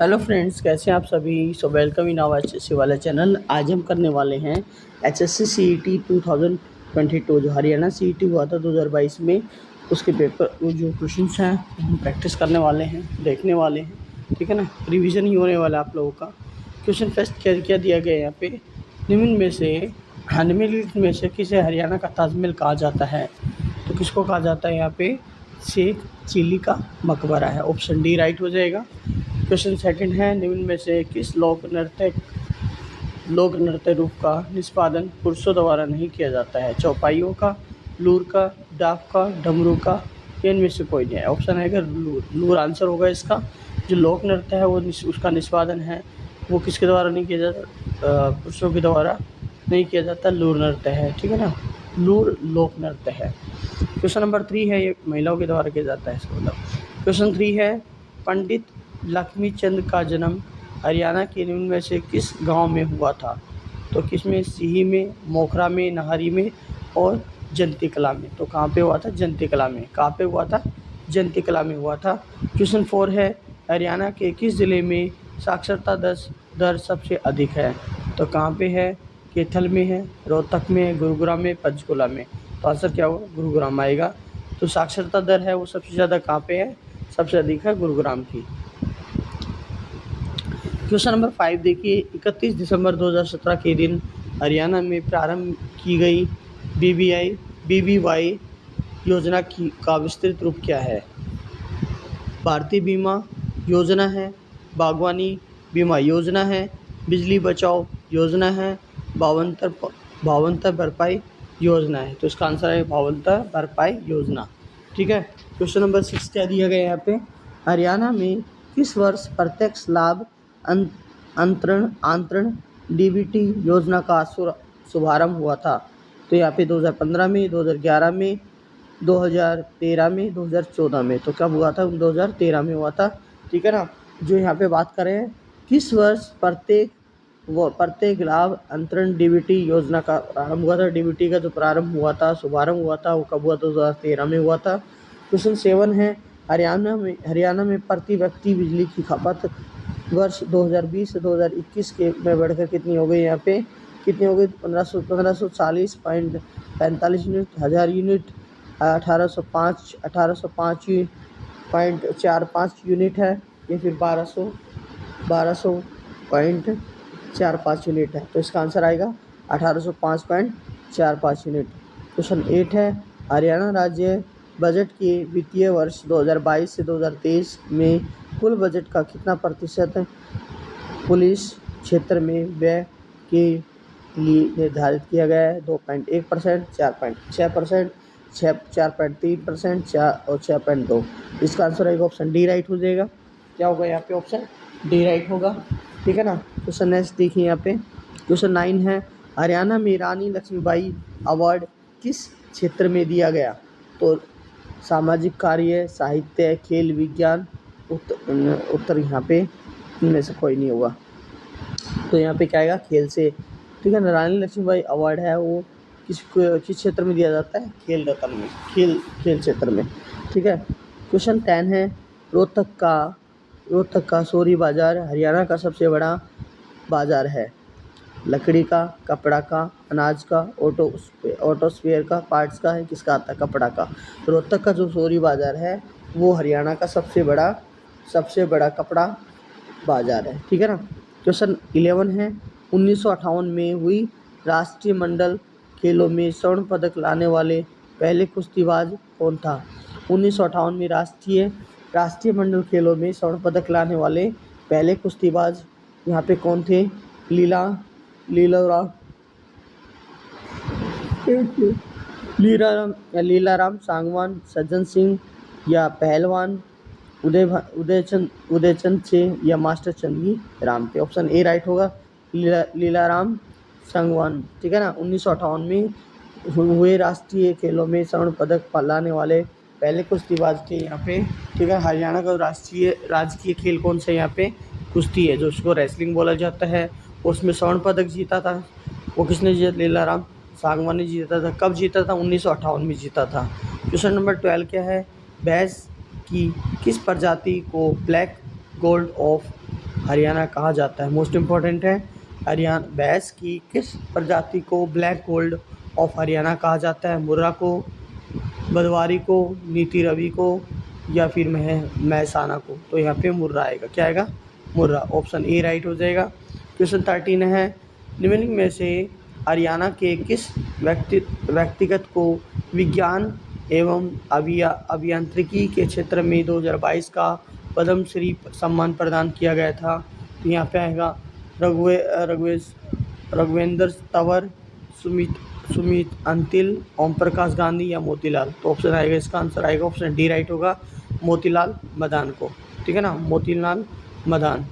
Hello friends, कैसे हैं आप सभी। वेलकम इन आवर एचएससी वाला चैनल। आज हम करने वाले हैं एचएससी सीईटी 2022 जो हरियाणा सीईटी हुआ था 2022 में, उसके पेपर वो जो क्वेश्चंस हैं हम प्रैक्टिस करने वाले हैं, देखने वाले हैं। ठीक है ना, रिवीजन ही होने वाला है आप लोगों का। क्वेश्चन फर्स्ट क्या क्या दिया गया है यहाँ पे। निम्नलिखित में से किसे हरियाणा का ताजमहल कहा जाता है। तो किसको कहा जाता है यहाँ पे, शेख चिली का मकबरा है। ऑप्शन डी राइट हो जाएगा। क्वेश्चन सेकंड है, निम्न में से किस लोक नृत्य रूप का निष्पादन पुरुषों द्वारा नहीं किया जाता है। चौपाइयों का, लूर का, डाफ का, डमरू का, इनमें से कोई नहीं है। ऑप्शन है अगर लूर आंसर होगा इसका। जो लोक नृत्य है वो उसका निष्पादन है वो किसके द्वारा नहीं किया जाता, पुरुषों के द्वारा नहीं किया जाता, लूर नृत्य है। ठीक है ना, लूर लोक नृत्य है। क्वेश्चन नंबर 3 है, ये महिलाओं के द्वारा किया जाता है इसका मतलब। क्वेश्चन 3 है, पंडित लक्ष्मीचंद का जन्म हरियाणा के निम्न में से किस गांव में हुआ था। तो किसमें, सीही में, मोखरा में, नाहरी में और जंती कला में। तो कहाँ पे हुआ था, जंती कला में। कहाँ पे हुआ था, जंती कला में हुआ था। क्वेश्चन 4 है, हरियाणा के किस ज़िले में साक्षरता दर सबसे अधिक है। तो कहाँ पे है, कैथल में है, रोहतक में है, गुरुग्राम में, पंचकुला में। तो आंसर क्या होगा, गुरुग्राम आएगा। तो साक्षरता दर है वो सबसे ज़्यादा कहाँ पे है, सबसे अधिक है गुरुग्राम की। क्वेश्चन नंबर 5 देखिए, 31 दिसंबर 2017 के दिन हरियाणा में प्रारंभ की गई बीबीवाई योजना का विस्तृत रूप क्या है। भारतीय बीमा योजना है, बागवानी बीमा योजना है, बिजली बचाओ योजना है, भावांतर भरपाई योजना है। तो इसका आंसर है भावांतर भरपाई योजना। ठीक है। क्वेश्चन नंबर 6 क्या दिया गया है यहाँ पे, हरियाणा में किस वर्ष प्रत्यक्ष लाभ आंतरण डीबीटी योजना का शुभारंभ हुआ था। तो यहाँ पे 2015 में, 2011 में, 2013 में, 2014 में। तो कब हुआ था, 2013 में हुआ था। ठीक है ना। जो यहाँ पे बात करें किस वर्ष प्रत्येक लाभ अंतरण डीबीटी योजना का प्रारंभ हुआ था। डीबीटी का जो प्रारंभ हुआ था, शुभारंभ हुआ था, वो कब हुआ, 2013 में हुआ था। क्वेश्चन 7 है, हरियाणा में प्रति व्यक्ति बिजली की खपत वर्ष 2020 से 2021 के में बढ़कर कितनी हो गई। यहाँ पे कितनी हो गई, 1540.45 यूनिट, 1000 यूनिट, 1805.45 यूनिट है, या फिर 1200.45 यूनिट है। तो इसका आंसर आएगा 1805.45 यूनिट। क्वेश्चन 8 है, हरियाणा राज्य बजट के वित्तीय वर्ष 2022 से 2023 में कुल बजट का कितना प्रतिशत पुलिस क्षेत्र में व्यय के लिए निर्धारित किया गया है। 2.1%, 4.6%, 4.3%, और 6.2। इसका आंसर आएगा ऑप्शन डी राइट हो जाएगा। क्या होगा यहाँ पे, ऑप्शन डी राइट होगा। ठीक है ना। क्वेश्चन नेक्स्ट देखिए यहाँ पे। क्वेश्चन 9 है, हरियाणा में रानी लक्ष्मीबाई अवार्ड किस क्षेत्र में दिया गया। तो सामाजिक कार्य, साहित्य, खेल, विज्ञान, उत्तर यहाँ पे इनमें से कोई नहीं होगा। तो यहाँ पे क्या आएगा, खेल से। ठीक है ना। रानी लक्ष्मीबाई अवार्ड है वो किस क्षेत्र में दिया जाता है, खेल रत्न में, खेल क्षेत्र में। ठीक है। क्वेश्चन 10 है, रोहतक का सोरी बाजार हरियाणा का सबसे बड़ा बाजार है। लकड़ी का, कपड़ा का, अनाज का, ऑटो स्पेयर का, पार्ट्स का है, किसका आता है, कपड़ा का। रोहतक का जो सोरी बाजार है वो हरियाणा का सबसे बड़ा कपड़ा बाजार है। ठीक है ना। क्वेश्चन 11 है, 1958 में हुई राष्ट्रीय मंडल खेलों में स्वर्ण पदक लाने वाले पहले कुश्तीबाज कौन था। 1958 में राष्ट्रीय मंडल खेलों में स्वर्ण पदक लाने वाले पहले कुश्तीबाज यहाँ पे कौन थे। लीलाराम सांगवान, सज्जन सिंह, या पहलवान उदयचंद से, या मास्टर चंदगी राम पे। ऑप्शन ए राइट होगा, लीलाराम सांगवान। ठीक है ना। 1958 में हुए राष्ट्रीय खेलों में स्वर्ण पदक लाने वाले पहले कुश्तीबाज थे यहाँ पे। ठीक है। हरियाणा का राजकीय खेल कौन सा यहाँ पे, कुश्ती है, जो उसको रेसलिंग बोला जाता है। उसमें स्वर्ण पदक जीता था वो किसने जीता, लीलाराम सांगवान ने जीता था। कब जीता था, 1958 में जीता था। क्वेश्चन नंबर 12 क्या है, भैंस की किस प्रजाति को ब्लैक गोल्ड ऑफ हरियाणा कहा जाता है? मोस्ट इम्पॉर्टेंट है, हरियाणा भैंस की किस प्रजाति को ब्लैक गोल्ड ऑफ हरियाणा कहा जाता है? मुर्रा को, भदवारी को, नीति रवि को, या फिर महसाना को? तो यहाँ पे मुर्रा आएगा। क्या आएगा? मुर्रा। ऑप्शन ए राइट हो जाएगा। क्वेश्चन 13 है, निम्नलिखित में से हरियाणा के किस व्यक्तिगत को विज्ञान एवं अभियांत्रिकी के क्षेत्र में 2022 का पद्म श्री सम्मान प्रदान किया गया था? तो यहाँ पे आएगा रघुवेंद्र तंवर, सुमित अंतिल, ओम प्रकाश गांधी या मोतीलाल? तो ऑप्शन आएगा, इसका आंसर आएगा ऑप्शन डी राइट होगा, मोतीलाल मदान को। ठीक है ना, मोतीलाल मदान।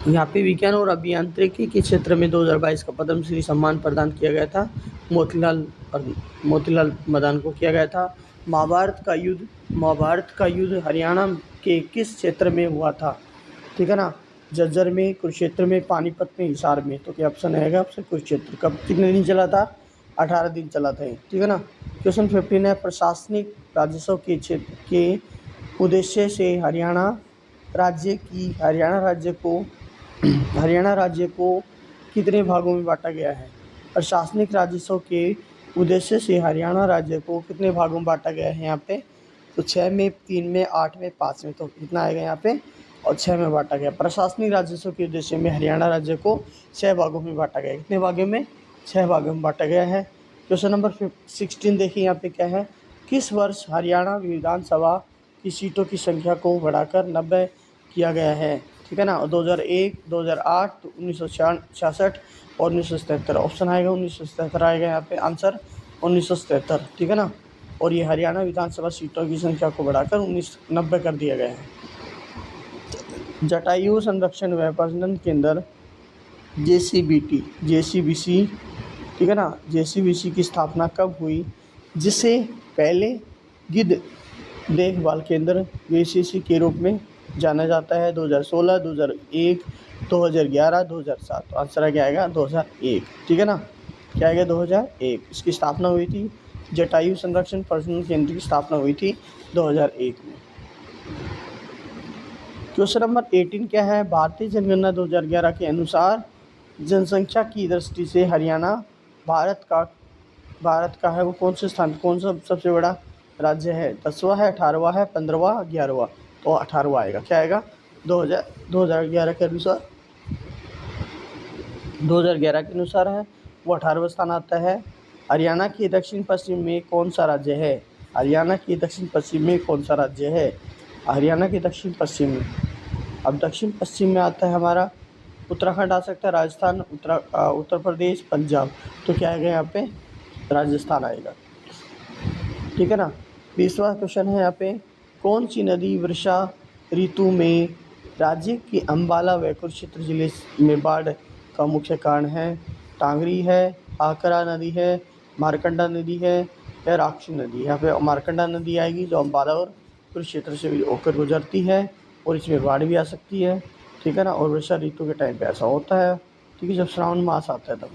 यहाँ पे विज्ञान और अभियांत्रिकी के क्षेत्र में 2022 का पद्म श्री सम्मान प्रदान किया गया था मोतीलाल मदान को किया गया था। महाभारत का युद्ध हरियाणा के किस क्षेत्र में हुआ था? ठीक है ना, झज्जर में, कुरुक्षेत्र में, पानीपत में, हिसार में? तो क्या ऑप्शन आएगा? ऑप्शन कुरुक्षेत्र। कब, कितने दिन चला था? 18 दिन चला था। ठीक है ना। क्वेश्चन 15 है, प्रशासनिक राजस्व के क्षेत्र के उद्देश्य से हरियाणा राज्य को कितने भागों में बांटा गया है? प्रशासनिक राजस्व के उद्देश्य से हरियाणा राज्य को कितने भागों में बांटा गया है यहाँ पे? तो 6 में, 3 में, 8 में, 5 में। तो कितना आएगा यहाँ पे? और 6 में बांटा गया। प्रशासनिक राजस्व के उद्देश्य में हरियाणा राज्य को 6 भागों में बांटा गया। कितने भागों में? 6 भागों में बांटा गया है। क्वेश्चन नंबर 16 देखिए यहाँ पे क्या है, किस वर्ष हरियाणा विधानसभा की सीटों की संख्या को बढ़ाकर 90 किया गया है? ठीक है ना, 2001, 2008, 1966 और 1977। ऑप्शन आएगा 1977 आएगा यहाँ पे आंसर, 1977। ठीक है ना। और ये हरियाणा विधानसभा सीटों की संख्या को बढ़ाकर 90 कर दिया गया है। जटायु संरक्षण व प्रजनन केंद्र JCBC, ठीक है ना, JCBC की स्थापना कब हुई, जिसे पहले गिद्ध देखभाल केंद्र JCC के रूप में जाना जाता है? 2016, 2001, 2011, 2007। तो आंसर क्या आएगा? 2001। ठीक है ना, क्या आएगा? 2001। इसकी स्थापना हुई थी, जटायु संरक्षण प्रजनन केंद्र की स्थापना हुई थी 2001 में। क्वेश्चन नंबर 18 क्या है, भारतीय जनगणना 2011 के अनुसार जनसंख्या की दृष्टि से हरियाणा भारत का है वो कौन सा सबसे बड़ा राज्य है? 10वां है, 18वां है, 15वां, 11वां? तो 18वां आएगा। क्या आएगा? 2011 के अनुसार 2011 के अनुसार है वो 18वां स्थान आता है। हरियाणा के दक्षिण पश्चिम में कौन सा राज्य है? हरियाणा के दक्षिण पश्चिम में कौन सा राज्य है? हरियाणा के दक्षिण पश्चिम में, अब दक्षिण पश्चिम में आता है हमारा उत्तराखंड आ सकता है, राजस्थान, उत्तर प्रदेश, पंजाब। तो क्या आएगा यहाँ पे? राजस्थान आएगा। ठीक है ना। 20वां क्वेश्चन है यहाँ पे, कौन सी नदी वर्षा ऋतु में राज्य के अम्बाला व कुरुक्षेत्र जिले में बाढ़ का मुख्य कारण है? टांगरी है, आकरा नदी है, मारकंडा नदी है या राक्षी नदी? यहाँ पे मारकंडा नदी आएगी जो अम्बाला और कुरुक्षेत्र से होकर गुजरती है और इसमें बाढ़ भी आ सकती है। ठीक है ना, और वर्षा ऋतु के टाइम पे ऐसा होता है। ठीक है, जब श्रावण मास आता है तब।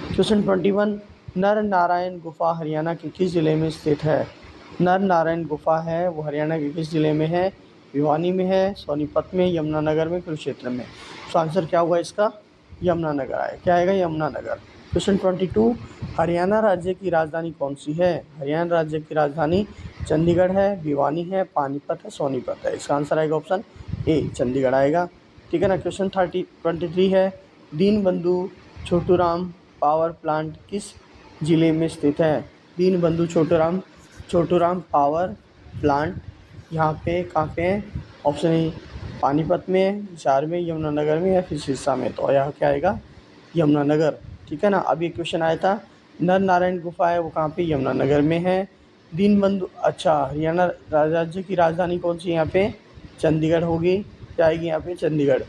क्वेश्चन 21, नर नारायण गुफा हरियाणा के किस जिले में स्थित है? नर नारायण गुफा है वो हरियाणा के किस जिले में है? भिवानी में है, सोनीपत में, यमुनानगर में, कुरुक्षेत्र में? तो आंसर क्या होगा इसका? यमुनानगर आएगा। क्या आएगा? यमुनानगर। क्वेश्चन 22, हरियाणा राज्य की राजधानी कौन सी है? हरियाणा राज्य की राजधानी चंडीगढ़ है, भिवानी है, पानीपत है, सोनीपत है? इसका आंसर आएगा ऑप्शन ए, चंडीगढ़ आएगा। ठीक है ना। क्वेश्चन 23 है, दीनबंधु छोटूराम पावर प्लांट किस जिले में स्थित है? दीनबंधु छोटूराम पावर प्लांट यहाँ पे कहाँ पे है? ऑप्शन ए, पानीपत में, हिसार में, यमुनानगर में या फिर सिरसा में? तो यहाँ क्या आएगा? यमुनानगर। ठीक है ना। अभी क्वेश्चन आया था, नर नारायण गुफा है वो कहाँ पे? यमुनानगर में है। दीनबंधु, अच्छा, हरियाणा राज्य की राजधानी कौन सी यहाँ पे? चंडीगढ़ होगी। क्या आएगी यहाँ पे? चंडीगढ़।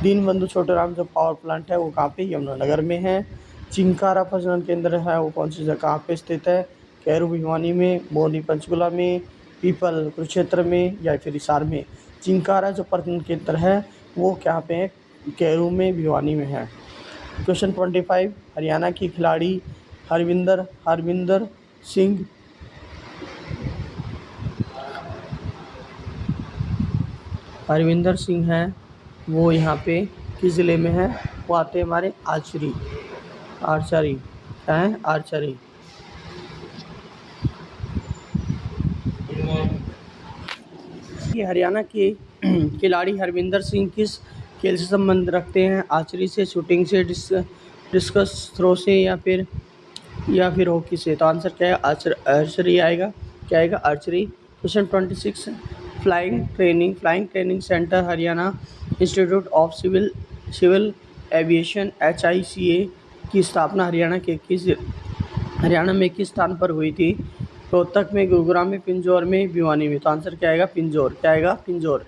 दीनबंधु छोटूराम जो पावर प्लांट है वो कहाँ पे? यमुनानगर में है। चिंकारा प्रजनन केंद्र है वो कौन सी जगह कहाँ पे स्थित है? कैरू भिवानी में, मोरनी पंचकुला में, पीपल कुरुक्षेत्र में या फिर हिसार में? चिंकारा जो प्रजनन केंद्र है वो क्या पे है? कैरू में, भिवानी में है। क्वेश्चन 25, हरियाणा की खिलाड़ी हरविंदर सिंह हरविंदर सिंह है वो यहाँ पे किस ज़िले में है, वो आते हैं हमारे आर्चरी क्या है, आर्चरी। ये हरियाणा के खिलाड़ी हरविंदर सिंह किस खेल से संबंध रखते हैं, आर्चरी से, शूटिंग से, डिस्कस थ्रो से या फिर हॉकी से। तो आंसर क्या है, आर्चरी आएगा। क्या आएगा, archery. Question 26, flying training centre Haryana institute of civil aviation HICA की स्थापना हरियाणा में किस स्थान पर हुई थी, रोहतक में, गुरुग्राम में, पिंजौर में, भिवानी में। तो आंसर क्या आएगा, पिंजौर। क्या आएगा, पिंजौर।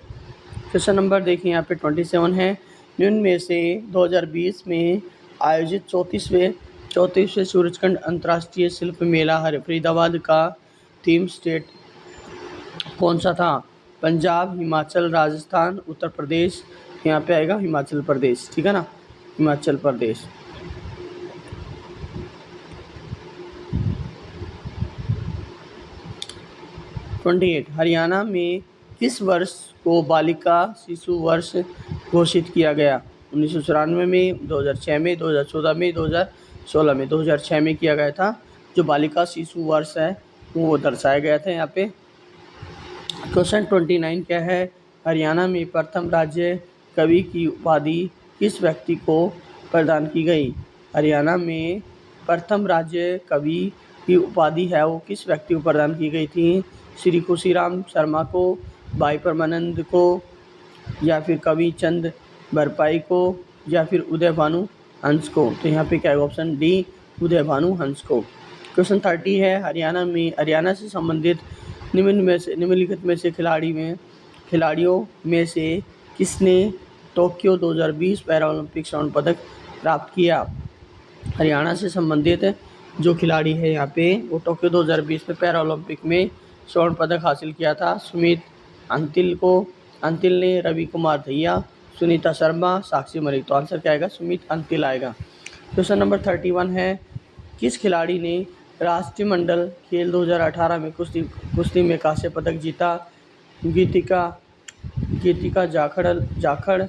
क्वेश्चन नंबर देखिए यहाँ पे 27 है, निम्न में से 2020 में आयोजित 34वें सूरजकुंड अंतर्राष्ट्रीय शिल्प मेला फरीदाबाद का थीम स्टेट कौन सा था, पंजाब, हिमाचल, राजस्थान, उत्तर प्रदेश। यहाँ पे आएगा हिमाचल प्रदेश, ठीक है ना, हिमाचल प्रदेश। हरियाणा में किस वर्ष को बालिका शिशु वर्ष घोषित किया गया, 1994 में, 2006 में, 2014 में, 2016 में। 2006 में किया गया था। जो बालिका शिशु वर्ष है वो दर्शाया गया था यहाँ पे। क्वेश्चन 29 क्या है, हरियाणा में प्रथम राज्य कवि की उपाधि किस व्यक्ति को प्रदान की गई, हरियाणा में प्रथम राज्य कवि की उपाधि है वो किस व्यक्ति को प्रदान की गई थी, श्री खुशीराम शर्मा को, भाई परमानंद को, या फिर कवि चंद बरपाई को, या फिर उदय भानु हंस को। तो यहाँ पे क्या है, ऑप्शन डी, उदय भानु हंस को। क्वेश्चन 30 है, हरियाणा से संबंधित निम्नलिखित में से खिलाड़ियों में से किसने टोक्यो 2020 पैरालंपिक स्वर्ण पदक प्राप्त किया। हरियाणा से संबंधित जो खिलाड़ी है यहाँ पे वो टोक्यो 2020 में पैरालंपिक में स्वर्ण पदक हासिल किया था। सुमित अंतिल ने, रवि कुमार दहिया, सुनीता शर्मा, साक्षी मलिक। तो आंसर क्या आएगा, सुमित अंतिल आएगा। क्वेश्चन नंबर 31 है, किस खिलाड़ी ने राष्ट्रीय मंडल खेल 2018 में कुश्ती में कांस्य पदक जीता, गीतिका जाखड़,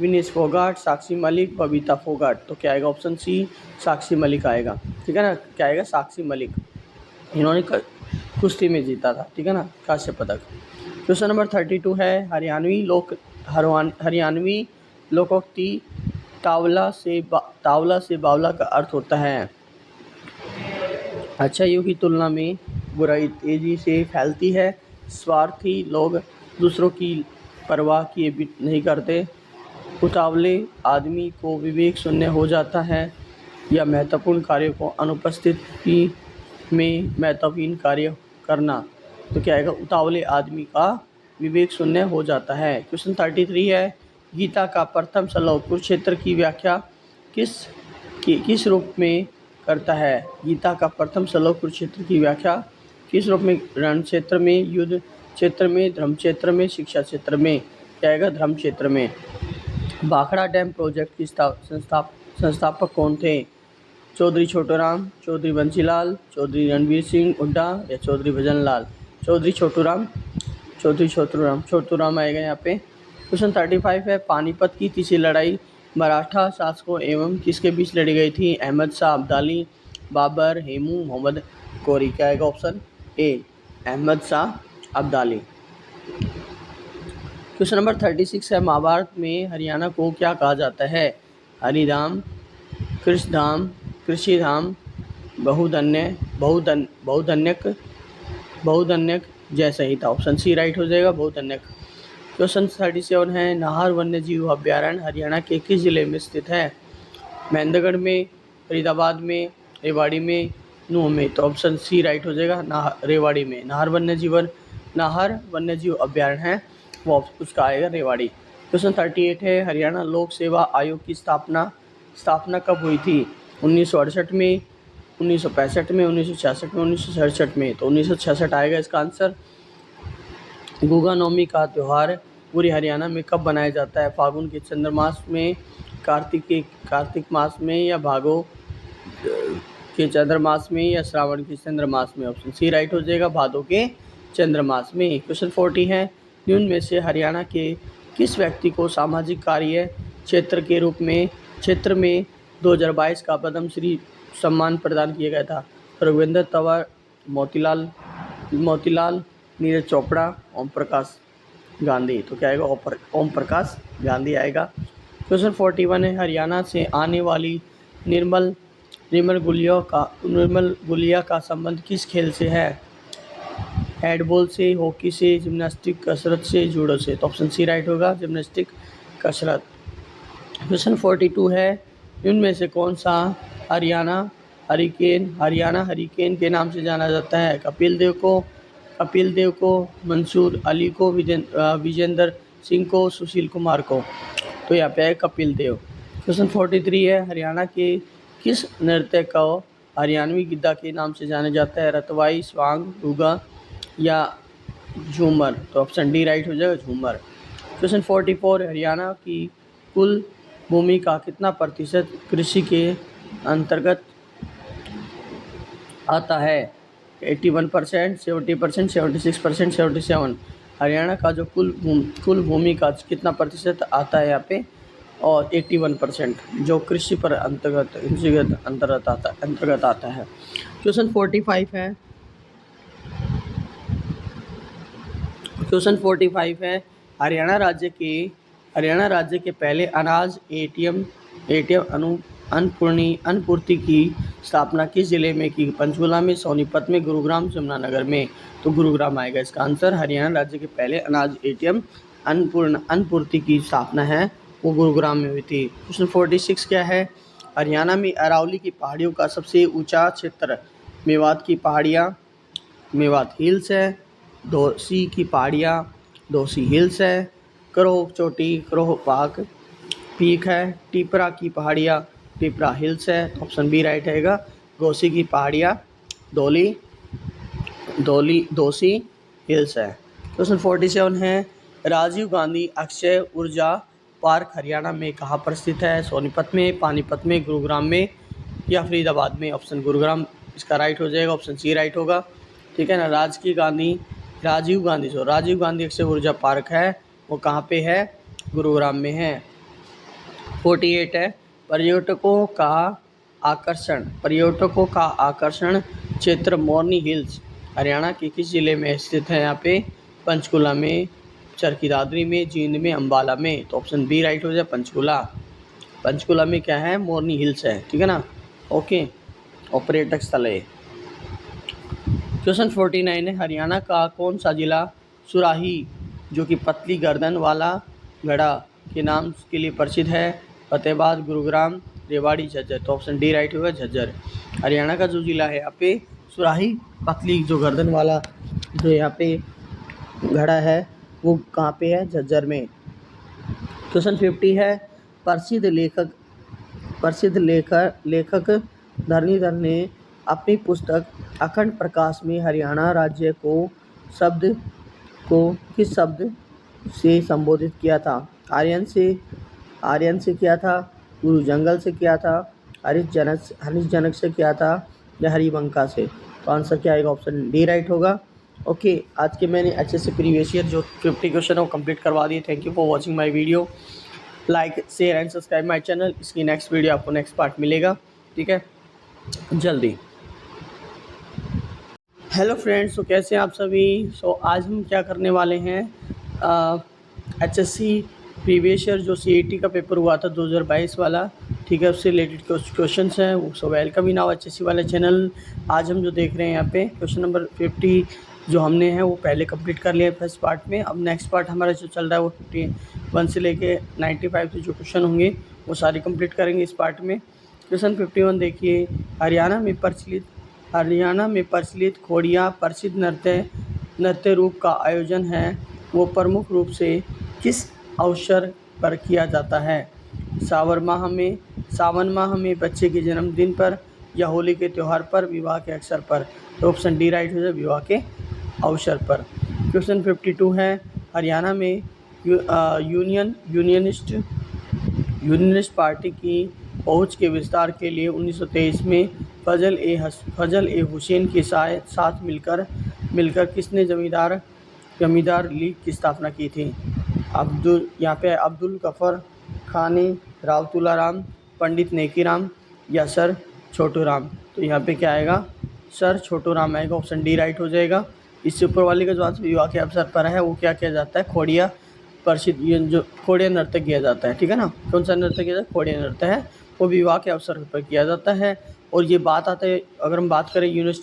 विनेश फोगाट, साक्षी मलिक, बबीता फोगाट। तो क्या आएगा, ऑप्शन सी, साक्षी मलिक आएगा, ठीक है ना। क्या आएगा, साक्षी मलिक, इन्होंने कुश्ती में जीता था, ठीक है ना, कांस्य पदक। क्वेश्चन नंबर 32 है, हरियाणवी लोकोक्ति तावला से बावला का अर्थ होता है, अच्छाइयों की तुलना में बुराई तेजी से फैलती है, स्वार्थी लोग दूसरों की परवाह किए नहीं करते, उतावले आदमी को विवेक शून्य हो जाता है, या महत्वपूर्ण कार्यों को अनुपस्थिति में महत्वहीन कार्य करना। तो क्या आएगा, उतावले आदमी का विवेक शून्य हो जाता है। क्वेश्चन 33 है, गीता का प्रथम श्लोक कुरुक्षेत्र की व्याख्या किस रूप में करता है, गीता का प्रथम श्लोक कुरुक्षेत्र की व्याख्या किस रूप में, रण क्षेत्र में, युद्ध क्षेत्र में, धर्म क्षेत्र में, शिक्षा क्षेत्र में। क्या आएगा, धर्म क्षेत्र में। भाखड़ा डैम प्रोजेक्ट की संस्थापक कौन थे, चौधरी छोटूराम, चौधरी बंसीलाल, चौधरी रणवीर सिंह हुड्डा, या चौधरी भजनलाल। चौधरी छोटूराम आएगा यहाँ पे। क्वेश्चन 35 है, पानीपत की तीसरी लड़ाई मराठा शासकों एवं किसके बीच लड़ी गई थी, अहमद शाह अब्दाली, बाबर, हेमू, मोहम्मद गौरी। क्या आएगा, option A, Ahmad Shah Abdali. Question number 36 है, महाभारत में हरियाणा को क्या कहा जाता है, हरिधाम, कृषिधाम, बहुधन्यक जय संहिता। ऑप्शन सी राइट हो जाएगा, बहुधन्यक। क्वेश्चन 37 है, नाहर वन्य जीव अभ्यारण्य हरियाणा के किस जिले में स्थित है, महेंद्रगढ़ में, फरीदाबाद में, रेवाड़ी में, नूंह में। तो ऑप्शन सी राइट हो जाएगा, रेवाड़ी में। नाहर वन्य जीव अभ्यारण्य है वो उसका आएगा रेवाड़ी। क्वेश्चन 38 है, हरियाणा लोक सेवा आयोग की स्थापना कब हुई थी, 1968 में, 1965 में, 1966 में, 1967 में। तो 1966 आएगा इसका आंसर। गुगा नवमी का त्यौहार पूरे हरियाणा में कब मनाया जाता है, फागुन के चंद्रमास में, कार्तिक मास में, या भादो के चंद्रमास में, या श्रावण के चंद्रमास में। ऑप्शन सी राइट हो जाएगा, भादो के चंद्रमास में। क्वेश्चन 40 है, निम्न में से हरियाणा के किस व्यक्ति को सामाजिक कार्य क्षेत्र में 2022 का पद्मश्री सम्मान प्रदान किया गया था? रघुवेंद्र तंवर, मोतीलाल, नीरज चोपड़ा, ओम प्रकाश गांधी। तो क्या आएगा? ओम प्रकाश गांधी आएगा। क्वेश्चन 41 है, हरियाणा से आने वाली निर्मल गुलिया का संबंध किस खेल से है? हैंडबॉल से, हॉकी से, जिम्नास्टिक, कसरत से, जूडो से। तो ऑप्शन सी राइट होगा, जिम्नास्टिक, कसरत। क्वेश्चन 42 है, इनमें से कौन सा हरियाणा हरिकेन के नाम से जाना जाता है? कपिल देव को, मंसूर अली को, विजेंद्र सिंह को, सुशील कुमार को। तो यहाँ पे है कपिल देव। क्वेश्चन 43 है, हरियाणा के किस नृत्य को हरियाणवी गिद्धा के नाम से जाना जाता है? रतवाई, स्वांग, गुगा या झूमर। तो ऑप्शन डी राइट हो जाएगा, झूमर। क्वेश्चन 44, हरियाणा की कुल भूमि का कितना प्रतिशत कृषि के अंतर्गत आता है? 81%, 70%, 76%, 77। हरियाणा का जो कुल भूमि का कितना प्रतिशत आता है यहाँ पे? और 81% जो कृषि पर अंतर्गत आता है। क्वेश्चन 45 है, हरियाणा राज्य के पहले अनाज एटीएम अनपूर्ति की स्थापना किस जिले में की? पंचकुला में, सोनीपत में, गुरुग्राम, यमुनानगर में। तो गुरुग्राम आएगा इसका आंसर। हरियाणा राज्य के पहले अनाज एटीएम अनपूर्ति की स्थापना है वो गुरुग्राम में हुई थी। क्वेश्चन 46 क्या है, हरियाणा में अरावली की पहाड़ियों का सबसे ऊंचा क्षेत्र? मेवात की पहाड़ियाँ, मेवात हिल्स है, दोसी की पहाड़ियाँ, दोसी हिल्स है, करोह चोटी, करोह पीक है, टिपरा की पहाड़ियाँ, टिपरा हिल्स है। ऑप्शन बी राइट रहेगा, गोसी की पहाड़ियाँ, दोसी हिल्स है। क्वेश्चन 47 है, राजीव गांधी अक्षय ऊर्जा पार्क हरियाणा में कहाँ पर स्थित है? सोनीपत में, पानीपत में, गुरुग्राम में या फरीदाबाद में। ऑप्शन गुरुग्राम इसका राइट हो जाएगा, ऑप्शन सी राइट होगा। ठीक है ना। राजीव गांधी अक्षय ऊर्जा पार्क है वो कहाँ पे है? गुरुग्राम में है। 48 है, पर्यटकों का आकर्षण क्षेत्र मोरनी हिल्स हरियाणा के किस जिले में स्थित है? यहाँ पे पंचकुला में, चरखी दादरी में, जींद में, अम्बाला में। तो ऑप्शन बी राइट हो जाए, पंचकुला में क्या है? मोरनी हिल्स है। ठीक है ना। ओके, और पर्यटक स्थल है। क्वेश्चन 49 है, हरियाणा का कौन सा जिला सुराही जो कि पतली गर्दन वाला घड़ा के नाम के लिए प्रसिद्ध है? फतेहाबाद, गुरुग्राम, रेवाड़ी, झज्जर। तो ऑप्शन डी राइट होगा, झज्जर। हरियाणा का जो जिला है यहाँ पे सुराही, पतली जो गर्दन वाला जो यहाँ पे घड़ा है वो कहाँ पे है? झज्जर में। क्वेश्चन 50 है, प्रसिद्ध लेखक धरणीधर ने अपनी पुस्तक अखंड प्रकाश में हरियाणा राज्य को किस शब्द से संबोधित किया था? आर्यन से किया था, गुरु जंगल से किया था, हरीश जनक से किया था या हरिवंका से। तो आंसर क्या आएगा? ऑप्शन डी राइट होगा। ओके, आज के मैंने अच्छे से प्रीवियस ईयर जो 50 क्वेश्चन है वो कंप्लीट करवा दिए। Thank you for watching my video. Like, share and subscribe my channel. इसकी नेक्स्ट वीडियो आपको नेक्स्ट पार्ट मिलेगा, ठीक है, जल्दी। हेलो फ्रेंड्स, तो कैसे हैं आप सभी? आज हम क्या करने वाले हैं, HSC प्रीवियस ईयर जो CAT का पेपर हुआ था 2022 वाला, ठीक है, उससे रिलेटेड क्वेश्चन हैं वो। So welcome in our HSC वाले चैनल। आज हम जो देख रहे हैं यहाँ पे क्वेश्चन नंबर 50 जो हमने है वो पहले कंप्लीट कर लिया है फर्स्ट पार्ट में। अब नेक्स्ट पार्ट हमारा जो चल रहा है वो 51 से लेके 95 से जो क्वेश्चन होंगे वो सारे कंप्लीट करेंगे इस पार्ट में। क्वेश्चन 51 देखिए, हरियाणा में प्रचलित खोड़िया प्रसिद्ध नृत्य रूप का आयोजन है वो प्रमुख रूप से किस अवसर पर किया जाता है? सावन माह में, बच्चे के जन्मदिन पर या होली के त्यौहार पर, विवाह के अवसर पर। तो ऑप्शन डी राइट हो जाए, विवाह के अवसर पर। क्वेश्चन 52 है, हरियाणा में यूनियनिस्ट पार्टी की पहुंच के विस्तार के लिए 1923 में फजल ए हुसैन के साथ मिलकर किसने जमींदार लीग की स्थापना की थी? यहाँ पे अब्दुल गफ़र खानी, रावतुल्ला राम, पंडित नेकीराम या सर छोटू राम। तो यहाँ पे क्या आएगा, सर छोटू राम आएगा, ऑप्शन डी राइट हो जाएगा। इससे ऊपर वाले का जो आंसर विवाह के अवसर पर है वो क्या किया जाता है, खोड़िया प्रसिद्ध, ये जो खोड़िया नृत्य किया जाता है, ठीक है ना। कौन सा नृत्य किया जाता है, खोड़िया नृत्य है, वो विवाह के अवसर पर किया जाता है। और ये बात आता है, अगर हम बात करें यूनियनिस्ट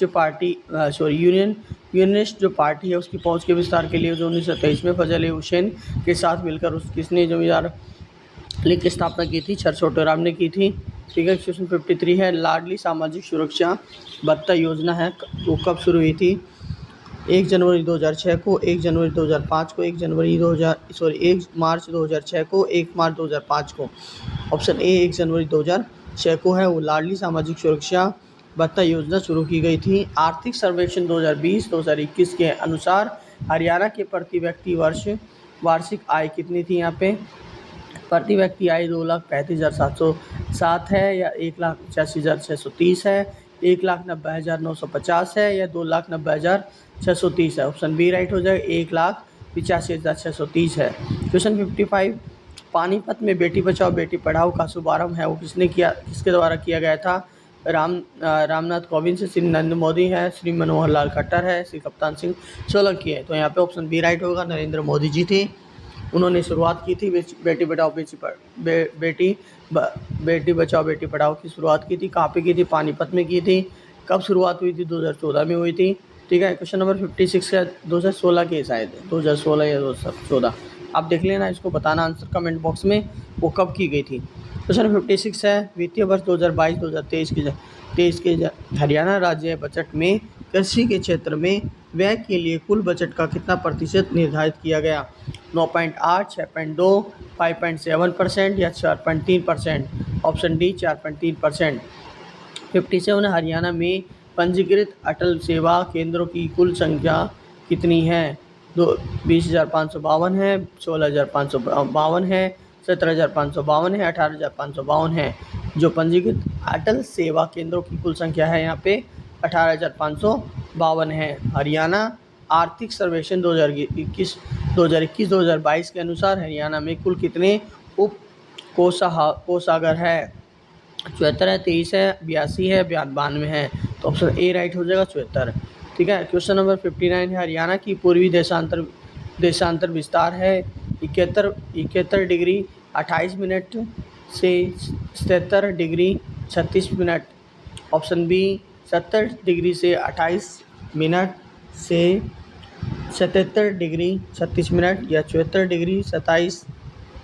जो पार्टी है उसकी पहुंच के विस्तार के लिए जो 1923 में फजल हुसैन के साथ मिलकर किसने जमींदार लीग की स्थापना की थी, सर छोटू राम ने की थी, ठीक है। क्वेश्चन 53 है, लाडली सामाजिक सुरक्षा भत्ता योजना है वो कब शुरू हुई थी, 1 जनवरी 2006 को, 1 जनवरी 2005 को, 1 मार्च 2006 को, 1 मार्च 2005 को। ऑप्शन ए 1 जनवरी 2006 को है, वो लाडली सामाजिक सुरक्षा भत्ता योजना शुरू की गई थी। आर्थिक सर्वेक्षण 2020-2021 के अनुसार हरियाणा के प्रति व्यक्ति वार्षिक आय कितनी थी, यहाँ पे प्रति व्यक्ति आय 2,35,707 है या 1,85,630 है, 1,90,950 है या 2,90,630 है। ऑप्शन बी राइट हो जाएगा, 1,85,630 है। क्वेश्चन 55, पानीपत में बेटी बचाओ बेटी पढ़ाओ का शुभारंभ है वो किसके द्वारा किया गया था, रामनाथ कोविंद से, श्री नरेंद्र मोदी है, श्री मनोहर लाल खट्टर है, श्री कप्तान सिंह सोलंकी है। तो यहाँ पे ऑप्शन बी राइट होगा, नरेंद्र मोदी जी थे, उन्होंने शुरुआत की थी बेटी बचाओ बेटी बचाओ बेटी पढ़ाओ की शुरुआत की थी। कहाँ पे की थी, पानीपत में की थी। कब शुरुआत हुई थी, 2014 में हुई थी, ठीक है। क्वेश्चन नंबर 56 है 2016 के, शायद 2016 या 2014, आप देख लेना, इसको बताना आंसर कमेंट बॉक्स में, वो कब की गई थी। क्वेश्चन 56 है, वित्तीय वर्ष 2022-2023 के हरियाणा राज्य बजट में कृषि के क्षेत्र में व्यय के लिए कुल बजट का कितना प्रतिशत निर्धारित किया गया, 9.8, 6.2, 5.7% या 4.3%। Option D 4.3%। 57 हरियाणा में पंजीकृत अटल सेवा केंद्रों की कुल संख्या कितनी है, 20,552 है, 16,552 है, 17,552 है, 18,552 है। जो पंजीकृत अटल सेवा केंद्रों की कुल संख्या है यहाँ पे 18,552 है। हरियाणा आर्थिक सर्वेक्षण 2021-2022 के अनुसार हरियाणा में कुल कितने उप कोषागार है, 74 है, 23 है, 82 है, 92 है। तो ऑप्शन ए राइट हो जाएगा, 74, ठीक है। क्वेश्चन नंबर 59 है, हरियाणा की पूर्वी देशांतर विस्तार है 71 डिग्री 28 मिनट से 77 degree 36 minute. Option B 70 degree से 28 मिनट से 77 डिग्री 36 मिनट या 74 डिग्री 27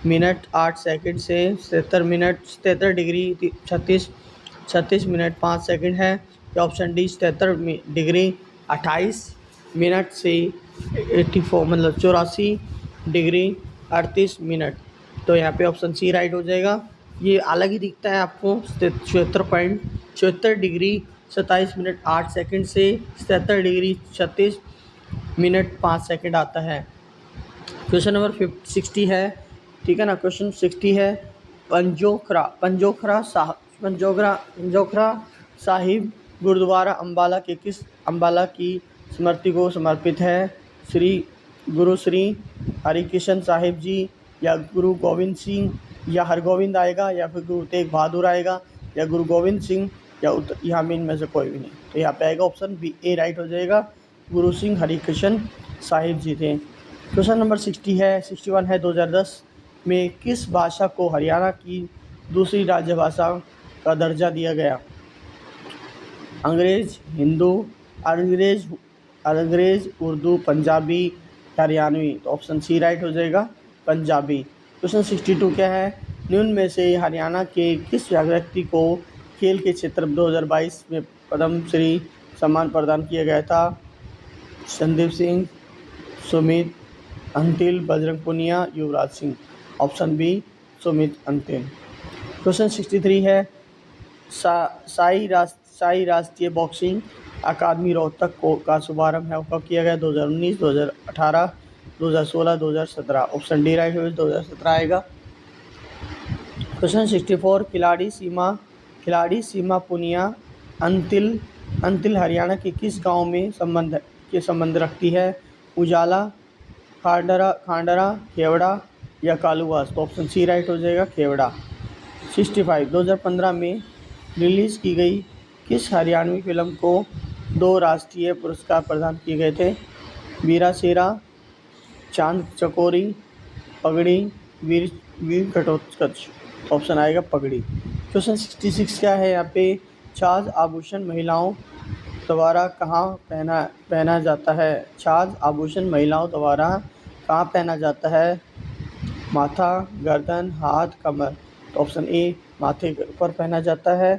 मिनट 8 सेकंड से 77 डिग्री 36 मिनट 5 सेकंड है या ऑप्शन डी 77 डिग्री 28 मिनट से 84 डिग्री 38 मिनट। तो यहाँ पे ऑप्शन सी राइट हो जाएगा। ये अलग ही दिखता है आपको, 74 डिग्री 27 मिनट 8 सेकंड से 77 डिग्री 36 मिनट 5 सेकंड आता है। क्वेश्चन नंबर 60 है, ठीक है ना। क्वेश्चन 60 है, पंजोखरा साहिब गुरुद्वारा अम्बाला की स्मृति को समर्पित है, गुरु श्री हरिकृष्ण साहिब जी या गुरु गोविंद सिंह या हरगोविंद आएगा या फिर गुरु तेग बहादुर आएगा या गुरु गोविंद सिंह या यहाँ में इनमें से कोई भी नहीं। तो यहाँ पे आएगा ऑप्शन बी ए राइट हो जाएगा, गुरु सिंह हरिकृष्ण साहिब जी थे। क्वेश्चन नंबर 61 है 2010 में किस भाषा को हरियाणा की दूसरी राजभाषा का दर्जा दिया गया, अंग्रेज, हिंदू, अंग्रेज, उर्दू, पंजाबी, हरियाणवी। तो ऑप्शन सी राइट हो जाएगा, पंजाबी। क्वेश्चन 62 क्या है, निम्न में से हरियाणा के किस व्यक्ति को खेल के क्षेत्र 2022 में पद्म श्री सम्मान प्रदान किया गया था, Sandeep Singh, Sumit Antil, Bajrang Punia, Yuvraj Singh. Option B Sumit Antil. Question 63 है, साई राष्ट्रीय बॉक्सिंग अकादमी रोहतक का शुभारंभ है वो कब किया गया, 2019, 2018, 2016, 2017। ऑप्शन डी राइट हो, 2017 आएगा। क्वेश्चन 64, खिलाड़ी सीमा पुनिया अंतिल हरियाणा के किस गांव में संबंध रखती है, उजाला, खांडरा, खेवड़ा, या कालूवास? तो ऑप्शन सी राइट हो जाएगा, केवड़ा। 65 2015 में रिलीज़ की गई किस हरियाणवी फिल्म को 2 राष्ट्रीय पुरस्कार प्रदान किए गए थे? वीरा शेरा, चांद चकोरी, पगड़ी, वीर वीर घटोत्कच। ऑप्शन आएगा पगड़ी। क्वेश्चन 66 क्या है यहाँ पे? छाछ आभूषण महिलाओं द्वारा कहाँ पहना जाता है? छाछ आभूषण महिलाओं द्वारा कहाँ पहना जाता है? माथा, गर्दन, हाथ, कमर। तो ऑप्शन ए माथे पर पहना जाता है,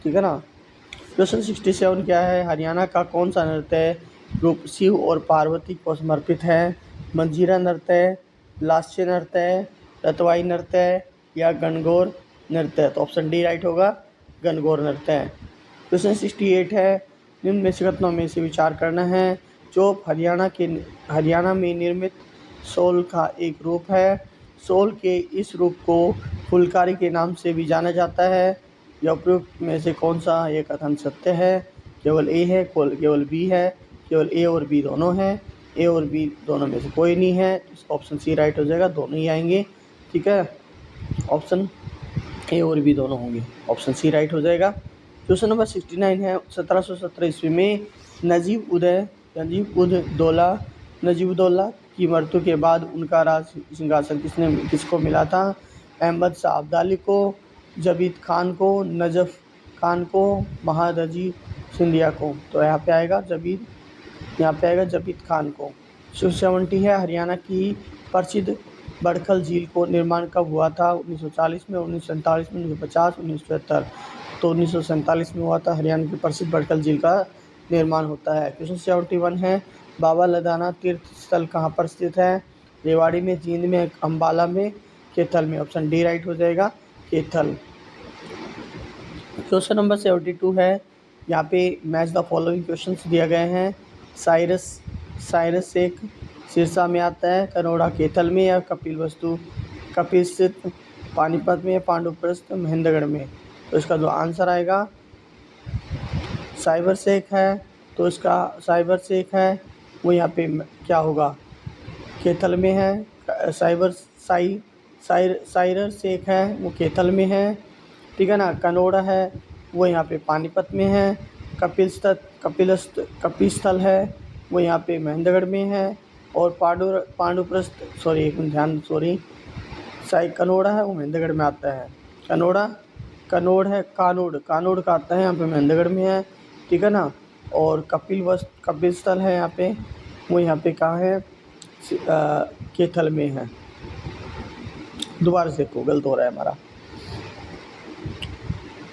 ठीक है ना। क्वेश्चन 67 क्या है? हरियाणा का कौन सा नृत्य रूप शिव और पार्वती को समर्पित है? मंजीरा नृत्य, लास्य नृत्य, रतवाई नृत्य या गणगौर नृत्य? तो ऑप्शन डी राइट होगा, गणगौर नृत्य। क्वेश्चन 68 है, निम्न में से कथनों में से विचार करना है। चोप हरियाणा में निर्मित शॉल का एक रूप है। शॉल के इस रूप को फुलकारी के नाम से भी जाना जाता है। या उपयुक्त में से कौन सा ये कथन सत्य है? केवल ए है, केवल बी है, केवल ए और बी दोनों हैं, ए और बी दोनों में से कोई नहीं है। ऑप्शन सी राइट हो जाएगा, दोनों ही आएंगे, ठीक है। ऑप्शन ए और बी दोनों होंगे, ऑप्शन सी राइट हो जाएगा। क्वेश्चन नंबर 69 है, 1717 ईस्वी में नजीब-उद-दौला की मृत्यु के बाद उनका राज सिंहासन किसको मिला था? अहमद शाह अब्दाली को, जबीद खान को, नजफ खान को, महादजी सिंधिया को? तो यहाँ पे आएगा जबीद खान को। 70 है, हरियाणा की प्रसिद्ध बड़खल झील को निर्माण कब हुआ था? 1940 में, 1947 में, 1950, 1970? तो 1947 में हुआ था। हरियाणा की प्रसिद्ध बड़खल झील का निर्माण होता है। क्वेश्चन 71 है, बाबा लदाना तीर्थ स्थल कहाँ पर स्थित है? रेवाड़ी में, जींद में, अम्बाला में, कैथल में? ऑप्शन डी राइट हो जाएगा, कैथल। क्वेश्चन नंबर 72 है, यहाँ पे मैच द फॉलोइंग क्वेश्चंस दिए गए हैं। साइरस शेख सिरसा में आता है, कनौड़ा कैथल में, या कपिल पानीपत में, पांडुप्रस्थ महेंद्रगढ़ में? तो इसका जो आंसर आएगा साइबर शेख है। तो इसका साइबर शेख है वो यहाँ पे क्या होगा? कैथल में है। साइरर शेख है वो कैथल में है, ठीक है ना। कनौड़ा है वो यहाँ पे पानीपत में है। कपिस्थल है वो यहाँ पे महेंद्रगढ़ में है। और पांडुप्रस्थ कनौड़ा है वो महेंद्रगढ़ में आता है। कानोड़ का आता है यहाँ पे महेंद्रगढ़ में है, ठीक है ना। और कपिल स्थल है यहाँ पे, वो यहाँ पे कहाँ है? कैथल में है। दोबारा से को गलत हो रहा है हमारा।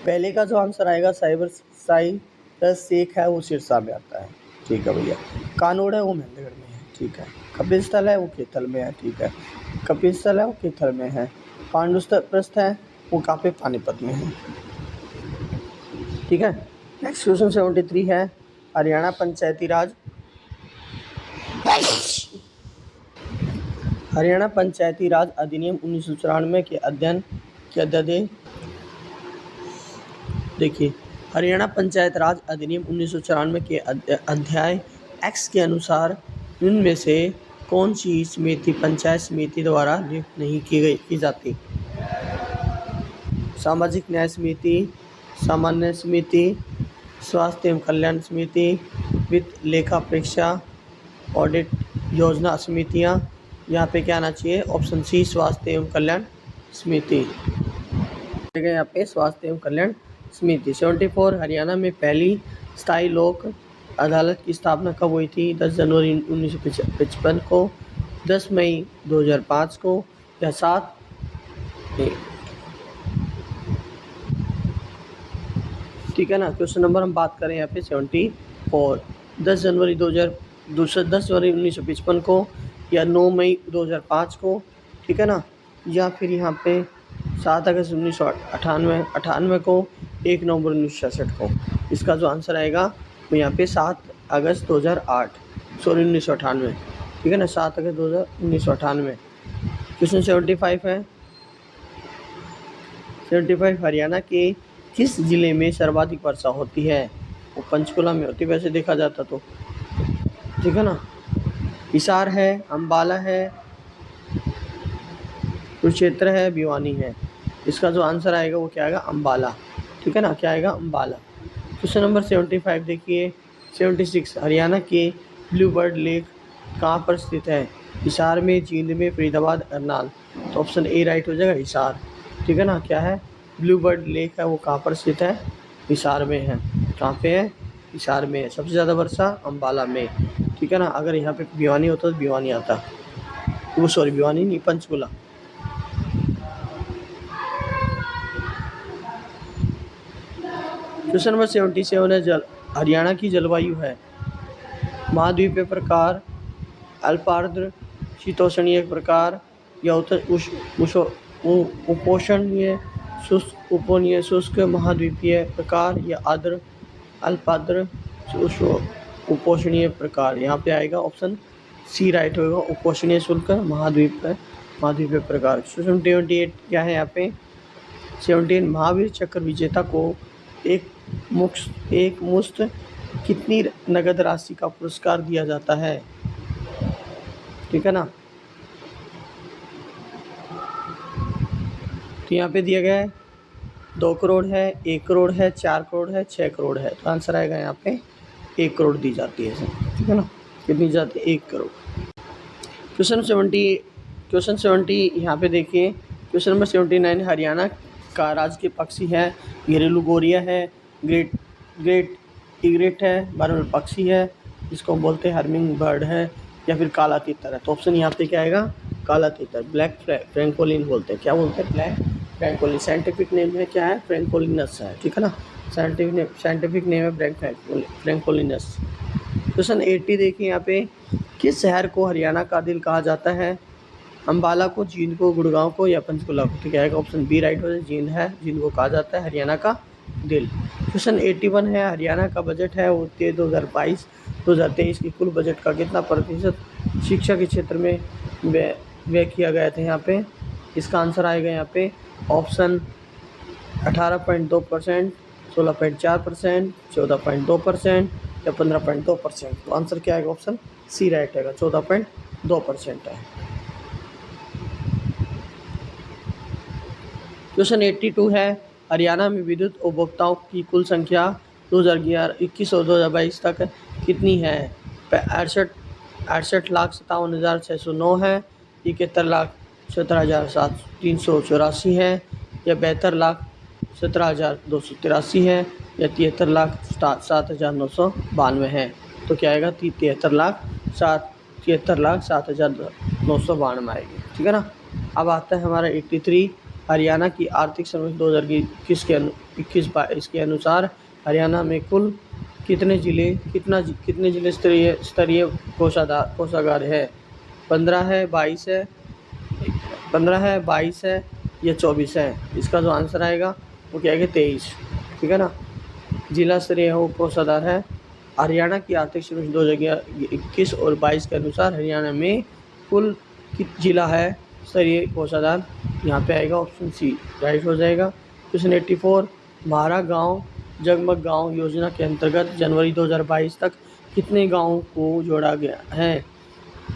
पहले का जो आंसर आएगा साइरस शेख है वो सिरसा में आता है, ठीक है भैया। कानोड़ है वो महेंद्रगढ़ में है, ठीक है। कपिल स्थल है वो कैथल में है, ठीक है। कपिल स्थल है वो कैथल में है। पांडुप्रस्थ है वो कहाँ पे? पानीपत में है, ठीक है। नेक्स्ट क्वेश्चन 73 है, हरियाणा पंचायती राज अधिनियम 1994 के अध्ययन देखिए, हरियाणा पंचायत राज अधिनियम 1994 के अध्याय X के अनुसार इनमें से कौन सी समिति पंचायत समिति द्वारा नियुक्त नहीं की जाती? सामाजिक न्याय समिति, सामान्य समिति, स्वास्थ्य एवं कल्याण समिति, वित्त लेखा परीक्षा ऑडिट योजना समितियां? यहाँ पे क्या आना चाहिए? ऑप्शन सी स्वास्थ्य एवं कल्याण समिति, यहाँ पे स्वास्थ्य एवं कल्याण समिति। 74 हरियाणा में पहली स्थायी लोक अदालत की स्थापना कब हुई थी? 10 जनवरी 1955 को, 10 मई 2005 को, या 7 ठीक है ना। क्वेश्चन नंबर हम बात करें यहाँ पे 74, 10 जनवरी 1955 को, या 9 मई 2005 को, ठीक है ना। या फिर यहाँ पे 7 अगस्त 1998 को, 1 नवंबर 1966 को? इसका जो आंसर आएगा वो यहाँ पे 7 अगस्त 1998, ठीक है ना। 7 अगस्त 1998। क्वेश्चन 75 है, 75 हरियाणा के किस जिले में सर्वाधिक वर्षा होती है? वो पंचकुला में होती है वैसे देखा जाता तो, ठीक है ना। हिसार है, अम्बाला है, कुरुक्षेत्र है, भिवानी है। इसका जो आंसर आएगा वो क्या आएगा, अम्बाला। ठीक है ना, क्या आएगा, अम्बाला। क्वेश्चन नंबर 75 देखिए। 76 हरियाणा के ब्लू बर्ड लेक कहाँ पर स्थित है? हिसार में, जींद में, फरीदाबाद, करनाल। तो ऑप्शन ए राइट हो जाएगा, हिसार। ठीक है ना, क्या है, ब्लू बर्ड लेक है वो कहाँ पर स्थित है? हिसार में है। कहाँ पे है? हिसार में है। सबसे ज़्यादा वर्षा अम्बाला में। ठीक है ना, अगर यहाँ पे भिवानी होता तो भिवानी आता, वो सॉरी भिवानी नहीं, पंचकुला। क्वेश्चन नंबर 77 है, हरियाणा की जलवायु है महाद्वीपीय प्रकार, अल्पार्द्र, शीतोष्णीय प्रकार या उपोष्णीय शुष्क, उपोष्णीय शुष्क, महाद्वीपीय प्रकार या आर्द्र, अल्पार्द्र, उपोष्णीय प्रकार। यहाँ पे आएगा ऑप्शन सी राइट होगा, उपोष्णीय शुष्क, महाद्वीपीय प्रकार। 78 क्या है यहाँ पे? 17 महावीर चक्र विजेता को एक मुश्त कितनी नगद राशि का पुरस्कार दिया जाता है? ठीक है ना, तो यहाँ पे दिया गया है 2 करोड़ है, 1 करोड़ है, 4 करोड़ है, 6 करोड़ है। तो आंसर आएगा यहाँ पे 1 करोड़ दी जाती है। ठीक है ना, कितनी जाती है? 1 करोड़। क्वेश्चन 70 यहाँ पे देखिए। क्वेश्चन नंबर 79 हरियाणा का राजकीय पक्षी है घरेलू गोरिया है, ग्रेट इग्रेट है, बरमल पक्षी है, जिसको बोलते हैं हर्मिंग बर्ड है, या फिर काला तीतर है। तो ऑप्शन यहाँ पे क्या आएगा? काला तीतर, ब्लैक फ्रैंकोलिन बोलते हैं। क्या बोलते हैं? Black francolin. साइंटिफिक नेम है क्या है? फ्रैंकोलिनस है। ठीक है ना, साइंटिफिक नेम है ब्लैक फ्रैंकोलिनस। क्वेश्चन 80 देखिए यहाँ पे, किस शहर को हरियाणा का दिल कहा जाता है? अम्बाला को, जींद को, गुड़गांव को या पंचकुला को? ठीक है, ऑप्शन बी राइट हो जाए, जींद है। जींद को कहा जाता है हरियाणा का दिल। क्वेश्चन 81 है, हरियाणा का बजट है वो 2022-2023 की कुल बजट का कितना प्रतिशत शिक्षा के क्षेत्र में व्यय किया गया था? यहाँ पे इसका आंसर आएगा यहाँ पे ऑप्शन 18.2%, 16.4%, 14.2% या 15.2%। तो आंसर क्या आएगा? ऑप्शन सी राइट आएगा, 14.2% है। क्वेश्चन 82 है, हरियाणा में विद्युत उपभोक्ताओं की कुल संख्या 2021 और 2022 तक कितनी है? 68,57,609 है, 71,17,384 है, या 72,17,283 है, या 73,07,992 है। तो क्या आएगा? 73,07,992 आएगी। ठीक है ना। अब आता है हमारा 83, हरियाणा की आर्थिक सर्वेक्षण 2021 के अनुसार हरियाणा में कुल कितने जिले स्तरीय कोषागार है? 15 है, 22 है, 15 है, 22 है या 24 है? इसका जो आंसर आएगा वो क्या है? 23। ठीक है ना, जिला स्तरीय वो कोषागार है। हरियाणा की आर्थिक सर्वेक्षण 2021 और 22 के अनुसार हरियाणा में कुल जिला है स्तरीय कोषागार? यहाँ पे आएगा ऑप्शन सी राइट हो जाएगा। क्वेश्चन 84, म्हारा गांव जगमग गांव योजना के अंतर्गत जनवरी 2022 तक कितने गांवों को जोड़ा गया है?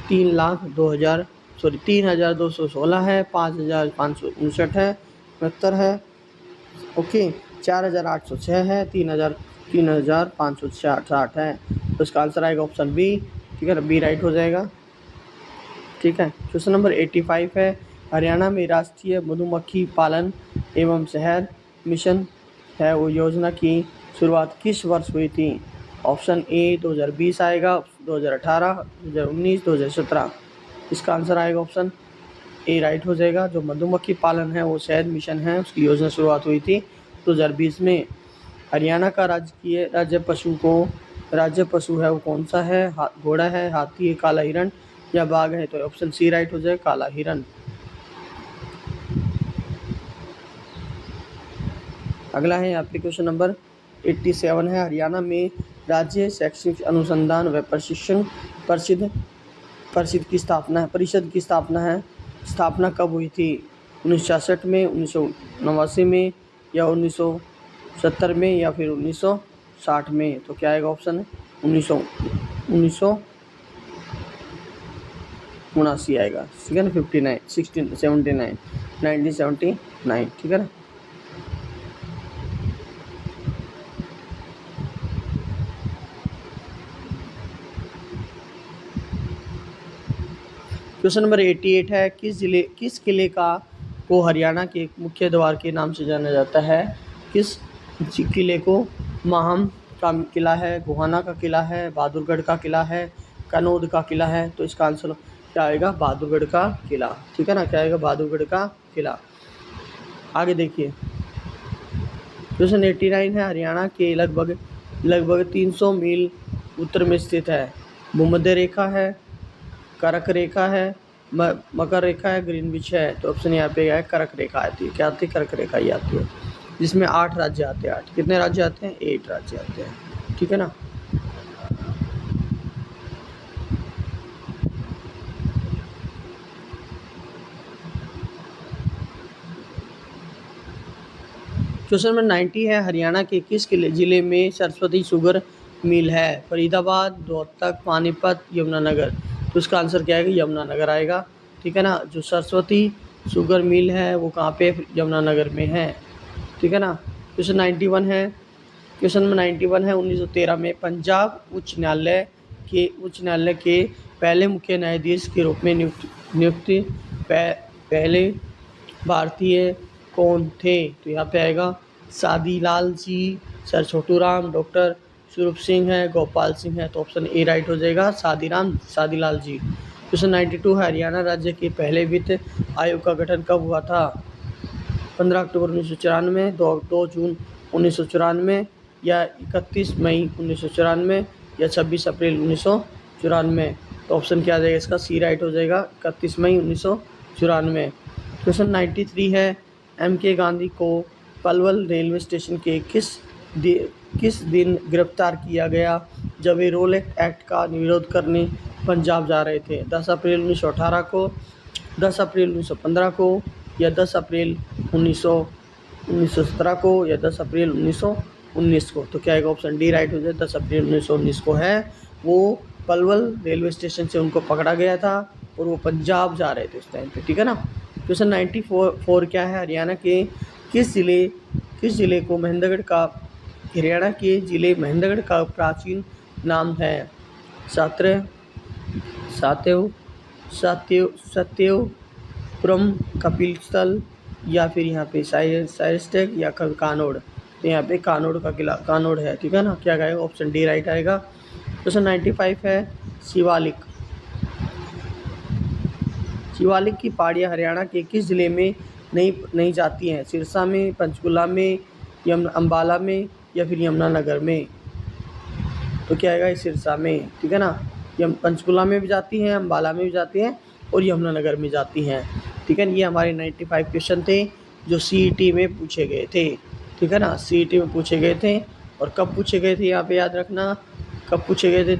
3,0216 है, 5,559 है, 69 है, ओके, 4,806 है, 3,560 है। तो इसका आंसर आएगा ऑप्शन बी। ठीक है ना, बी राइट हो जाएगा। ठीक है। क्वेश्चन नंबर 85 है, हरियाणा में राष्ट्रीय मधुमक्खी पालन एवं शहर मिशन है वो योजना की शुरुआत किस वर्ष हुई थी? ऑप्शन ए 2020 आएगा, 2018, 2019, 2017। इसका आंसर आएगा ऑप्शन ए राइट हो जाएगा। जो मधुमक्खी पालन है वो शहद मिशन है, उसकी योजना शुरुआत हुई थी 2020 में। हरियाणा का राज्य पशु है वो कौन सा है? घोड़ा है, हाथी है, काला हिरण या बाघ है? तो ऑप्शन सी राइट हो जाए, काला हिरण। अगला है यहाँ पे क्वेश्चन नंबर 87 है, हरियाणा में राज्य शैक्षिक अनुसंधान व प्रशिक्षण परिषद की स्थापना कब हुई थी? 1966 में, 1989 में या 1970 में या फिर 1960 में? तो क्या आएगा ऑप्शन? 79 आएगा, ठीक है ना। 59 1679 1979, ठीक है ना। क्वेश्चन नंबर 88 है, किस किले को हरियाणा के मुख्य द्वार के नाम से जाना जाता है। किस किले को? माहम का किला है, गोहाना का किला है, बहादुरगढ़ का किला है, कनौद का किला है। तो इसका आंसर क्या आएगा? बहादुरगढ़ का किला, ठीक है ना। क्या आएगा? बहादुरगढ़ का किला। आगे देखिए, क्वेश्चन 89 है, हरियाणा के लगभग 300 मील उत्तर में स्थित है। भूमध्य रेखा है, कर्क रेखा है, मकर रेखा है, ग्रीनविच है। तो ऑप्शन यहाँ पे है कर्क रेखा आती है। क्या आती है? कर्क रेखा ही आती है, जिसमें 8 राज्य आते हैं। 8 कितने राज्य आते हैं? 8 राज्य आते हैं, ठीक है ना। क्वेश्चन नंबर 90 है, हरियाणा के किस जिले में सरस्वती शुगर मिल है। फरीदाबाद, रोहतक, पानीपत, यमुनानगर। तो इसका आंसर क्या आएगा? यमुनानगर आएगा, ठीक है ना। जो सरस्वती शुगर मिल है वो कहाँ पे? यमुनानगर में है, ठीक है ना। क्वेश्चन 91 है, क्वेश्चन नंबर 91 है, 1913 में पंजाब उच्च न्यायालय के पहले मुख्य न्यायाधीश के रूप में नियुक्ति पहले भारतीय कौन थे। तो यहाँ पे आएगा सादीलाल जी, सर छोटू राम, डॉक्टर स्वरूप सिंह है, गोपाल सिंह है। तो ऑप्शन ए राइट हो जाएगा, सादीलाल जी। क्वेश्चन 92 है, हरियाणा राज्य के पहले वित्त आयोग का गठन कब हुआ था। 15 अक्टूबर 1994, 2 जून 1994, या 31 मई 1994, या 26 अप्रैल 1994। तो ऑप्शन क्या आ जाएगा इसका? सी राइट हो जाएगा, 31 मई 1994। क्वेश्चन 93 है, M.K. गांधी को पलवल रेलवे स्टेशन के किस दिन गिरफ्तार किया गया जब वे रोल एक्ट का विरोध करने पंजाब जा रहे थे। 10 अप्रैल 1918 को, 10 अप्रैल 1915 को, या 10 अप्रैल 1917 को, या 10 अप्रैल 1919 को। तो क्या आएगा? ऑप्शन डी राइट हो जाए, 10 अप्रैल 1919 को है। वो पलवल रेलवे स्टेशन से उनको पकड़ा गया था और वो पंजाब जा रहे थे उस टाइम पे, ठीक है ना। क्वेश्चन 94 क्या है, हरियाणा के किस जिले को हरियाणा के जिले महेंद्रगढ़ का प्राचीन नाम है। सत्यपुरम, कपिलस्थल, या फिर यहाँ पे साइस्टेक, या कानोड़। तो यहाँ पे कानोड़ का किला कानोड़ है, ठीक है ना। क्या आएगा? ऑप्शन डी राइट आएगा। क्वेश्चन 95 है, शिवालिक की पहाड़ियाँ हरियाणा के किस जिले में नहीं जाती हैं। सिरसा में, पंचकुला में, अम्बाला में, या फिर यमुनानगर में। तो क्या आएगा? सिरसा में, ठीक है ना। पंचकुला में भी जाती हैं, अम्बाला में भी जाती हैं, और यमुनानगर में जाती हैं, ठीक है। ये हमारे 95 क्वेश्चन थे जो CET में पूछे गए थे, ठीक है ना। CET में पूछे गए थे, और कब पूछे गए थे यहाँ पे याद रखना। कब पूछे गए थे?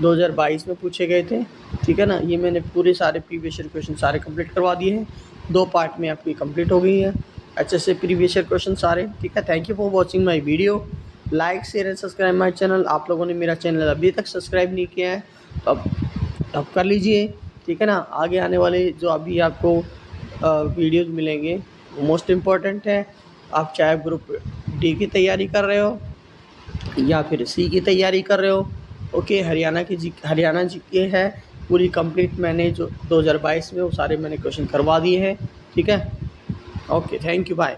2022 में पूछे गए थे, ठीक है ना। ये मैंने पूरे सारे प्रीवियस ईयर क्वेश्चन सारे कंप्लीट करवा दिए हैं। 2 पार्ट में आपकी कंप्लीट हो गई है अच्छे से प्रीवियस ईयर क्वेश्चन सारे, ठीक है। Thank you for watching my video. Like, share and subscribe my channel. आप लोगों ने मेरा चैनल अभी तक सब्सक्राइब नहीं किया है तो अब कर लीजिए, ठीक है ना। आगे आने वाले जो अभी आपको वीडियोज़ मिलेंगे वो मोस्ट इम्पॉर्टेंट है। आप चाहे ग्रुप D की तैयारी कर रहे हो या फिर C की तैयारी कर रहे हो, ओके। हरियाणा जी है पूरी कंप्लीट, मैंने जो 2022 में वो सारे मैंने क्वेश्चन करवा दिए हैं, ठीक है। Okay, thank you, bye.